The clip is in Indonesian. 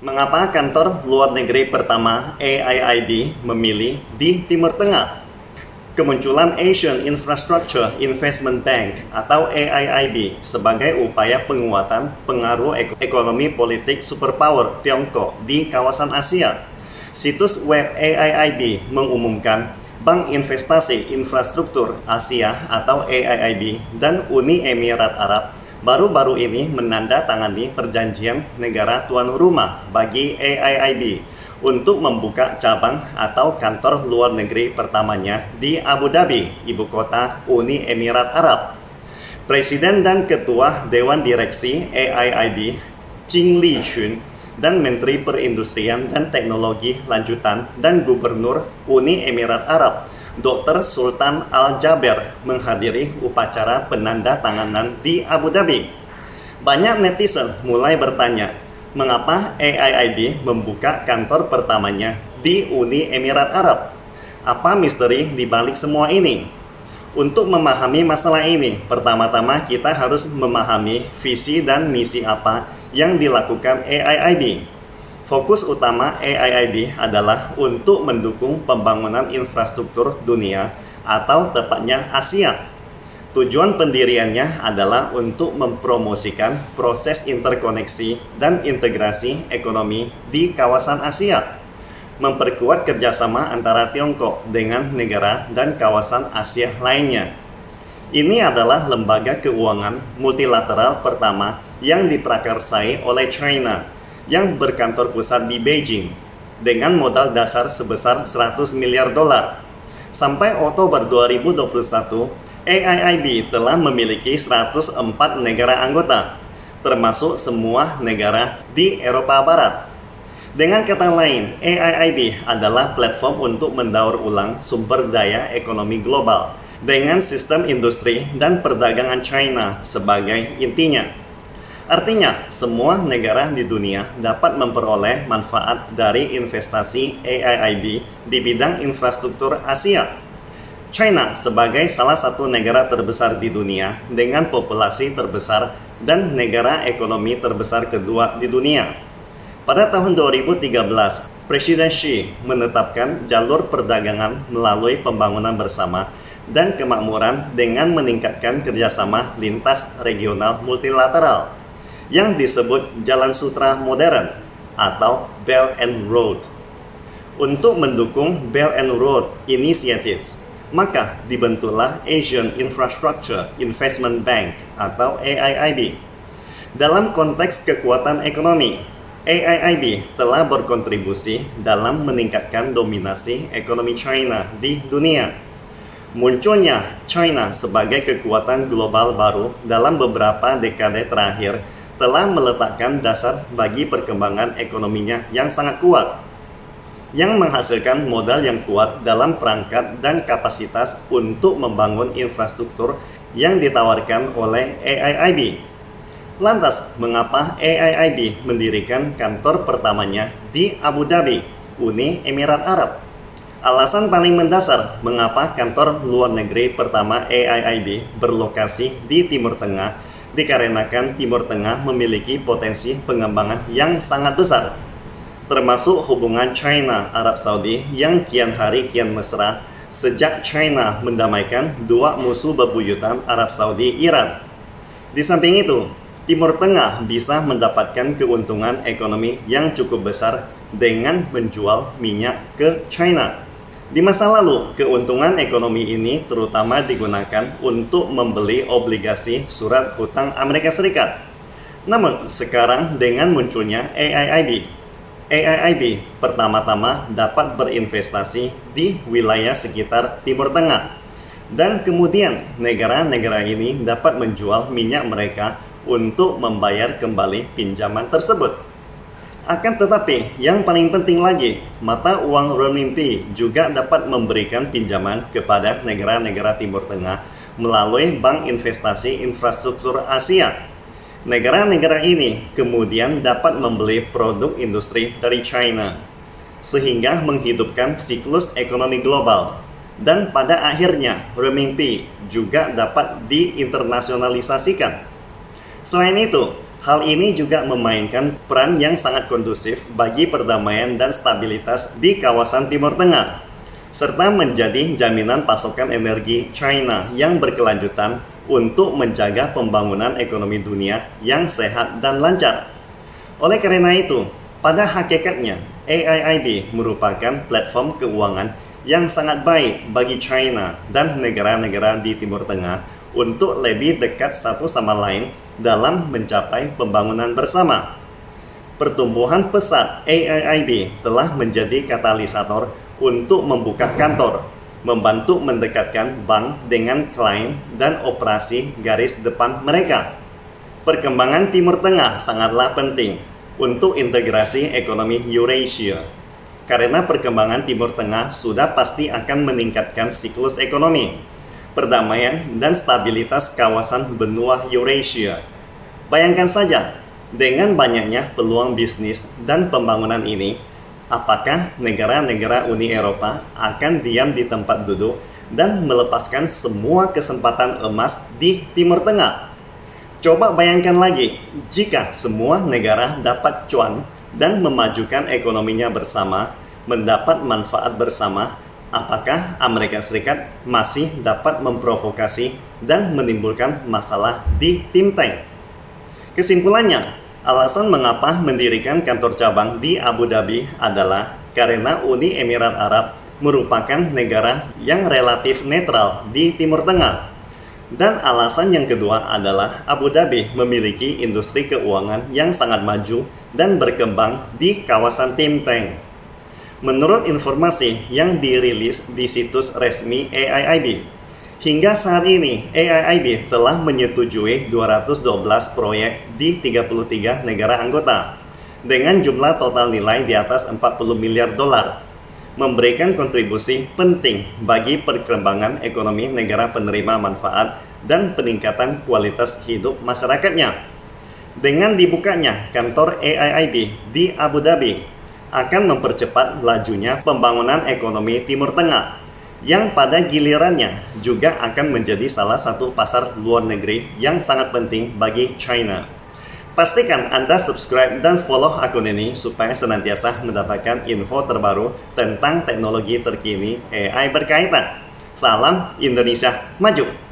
Mengapa kantor luar negeri pertama AIIB memilih di Timur Tengah? Kemunculan Asian Infrastructure Investment Bank atau AIIB sebagai upaya penguatan pengaruh ekonomi politik superpower Tiongkok di kawasan Asia. Situs web AIIB mengumumkan Bank Investasi Infrastruktur Asia atau AIIB dan Uni Emirat Arab baru-baru ini menandatangani perjanjian negara tuan rumah bagi AIIB untuk membuka cabang atau kantor luar negeri pertamanya di Abu Dhabi, ibu kota Uni Emirat Arab. Presiden dan Ketua Dewan Direksi AIIB, Ching Li Chun, dan Menteri Perindustrian dan Teknologi Lanjutan dan Gubernur Uni Emirat Arab, Dr. Sultan Al-Jaber menghadiri upacara penandatanganan di Abu Dhabi. Banyak netizen mulai bertanya, mengapa AIIB membuka kantor pertamanya di Uni Emirat Arab? Apa misteri di balik semua ini? Untuk memahami masalah ini, pertama-tama kita harus memahami visi dan misi apa yang dilakukan AIIB. Fokus utama AIIB adalah untuk mendukung pembangunan infrastruktur dunia atau tepatnya Asia. Tujuan pendiriannya adalah untuk mempromosikan proses interkoneksi dan integrasi ekonomi di kawasan Asia, memperkuat kerjasama antara Tiongkok dengan negara dan kawasan Asia lainnya. Ini adalah lembaga keuangan multilateral pertama yang diprakarsai oleh China yang berkantor pusat di Beijing dengan modal dasar sebesar 100 miliar dolar. Sampai Oktober 2021, AIIB telah memiliki 104 negara anggota, termasuk semua negara di Eropa Barat. Dengan kata lain, AIIB adalah platform untuk mendaur ulang sumber daya ekonomi global dengan sistem industri dan perdagangan China sebagai intinya. Artinya, semua negara di dunia dapat memperoleh manfaat dari investasi AIIB di bidang infrastruktur Asia. China sebagai salah satu negara terbesar di dunia dengan populasi terbesar dan negara ekonomi terbesar kedua di dunia. Pada tahun 2013, Presiden Xi menetapkan jalur perdagangan melalui pembangunan bersama dan kemakmuran dengan meningkatkan kerjasama lintas regional multilateral yang disebut Jalan Sutra Modern atau Belt and Road. Untuk mendukung Belt and Road Initiatives, maka dibentuklah Asian Infrastructure Investment Bank atau AIIB. Dalam konteks kekuatan ekonomi, AIIB telah berkontribusi dalam meningkatkan dominasi ekonomi China di dunia. Munculnya China sebagai kekuatan global baru dalam beberapa dekade terakhir telah meletakkan dasar bagi perkembangan ekonominya yang sangat kuat, yang menghasilkan modal yang kuat dalam perangkat dan kapasitas untuk membangun infrastruktur yang ditawarkan oleh AIIB. Lantas, mengapa AIIB mendirikan kantor pertamanya di Abu Dhabi, Uni Emirat Arab? Alasan paling mendasar mengapa kantor luar negeri pertama AIIB berlokasi di Timur Tengah dikarenakan Timur Tengah memiliki potensi pengembangan yang sangat besar, termasuk hubungan China Arab Saudi yang kian hari kian mesra sejak China mendamaikan dua musuh bebuyutan Arab Saudi Iran. Di samping itu, Timur Tengah bisa mendapatkan keuntungan ekonomi yang cukup besar dengan menjual minyak ke China. Di masa lalu, keuntungan ekonomi ini terutama digunakan untuk membeli obligasi surat hutang Amerika Serikat. Namun, sekarang dengan munculnya AIIB pertama-tama dapat berinvestasi di wilayah sekitar Timur Tengah. Dan kemudian, negara-negara ini dapat menjual minyak mereka untuk membayar kembali pinjaman tersebut. Akan tetapi, yang paling penting lagi, mata uang renminbi juga dapat memberikan pinjaman kepada negara-negara Timur Tengah melalui Bank Investasi Infrastruktur Asia. Negara-negara ini kemudian dapat membeli produk industri dari China, sehingga menghidupkan siklus ekonomi global. Dan pada akhirnya, renminbi juga dapat diinternasionalisasikan. Selain itu, Hal ini juga memainkan peran yang sangat kondusif bagi perdamaian dan stabilitas di kawasan Timur Tengah, serta menjadi jaminan pasokan energi China yang berkelanjutan untuk menjaga pembangunan ekonomi dunia yang sehat dan lancar. Oleh karena itu, pada hakikatnya, AIIB merupakan platform keuangan yang sangat baik bagi China dan negara-negara di Timur Tengah untuk lebih dekat satu sama lain dalam mencapai pembangunan bersama. Pertumbuhan pesat AIIB telah menjadi katalisator untuk membuka kantor, membantu mendekatkan bank dengan klien dan operasi garis depan mereka. Perkembangan Timur Tengah sangatlah penting untuk integrasi ekonomi Eurasia, karena perkembangan Timur Tengah sudah pasti akan meningkatkan siklus ekonomi, perdamaian, dan stabilitas kawasan benua Eurasia. Bayangkan saja, dengan banyaknya peluang bisnis dan pembangunan ini, apakah negara-negara Uni Eropa akan diam di tempat duduk dan melepaskan semua kesempatan emas di Timur Tengah? Coba bayangkan lagi, jika semua negara dapat cuan dan memajukan ekonominya bersama, mendapat manfaat bersama, apakah Amerika Serikat masih dapat memprovokasi dan menimbulkan masalah di think tank? Kesimpulannya, alasan mengapa mendirikan kantor cabang di Abu Dhabi adalah karena Uni Emirat Arab merupakan negara yang relatif netral di Timur Tengah. Dan alasan yang kedua adalah Abu Dhabi memiliki industri keuangan yang sangat maju dan berkembang di kawasan think tank. Menurut informasi yang dirilis di situs resmi AIIB, hingga saat ini AIIB telah menyetujui 212 proyek di 33 negara anggota dengan jumlah total nilai di atas 40 miliar dolar, memberikan kontribusi penting bagi perkembangan ekonomi negara penerima manfaat dan peningkatan kualitas hidup masyarakatnya. Dengan dibukanya kantor AIIB di Abu Dhabi akan mempercepat lajunya pembangunan ekonomi Timur Tengah, yang pada gilirannya juga akan menjadi salah satu pasar luar negeri yang sangat penting bagi China. Pastikan Anda subscribe dan follow akun ini supaya senantiasa mendapatkan info terbaru tentang teknologi terkini AI berkaitan. Salam Indonesia Maju!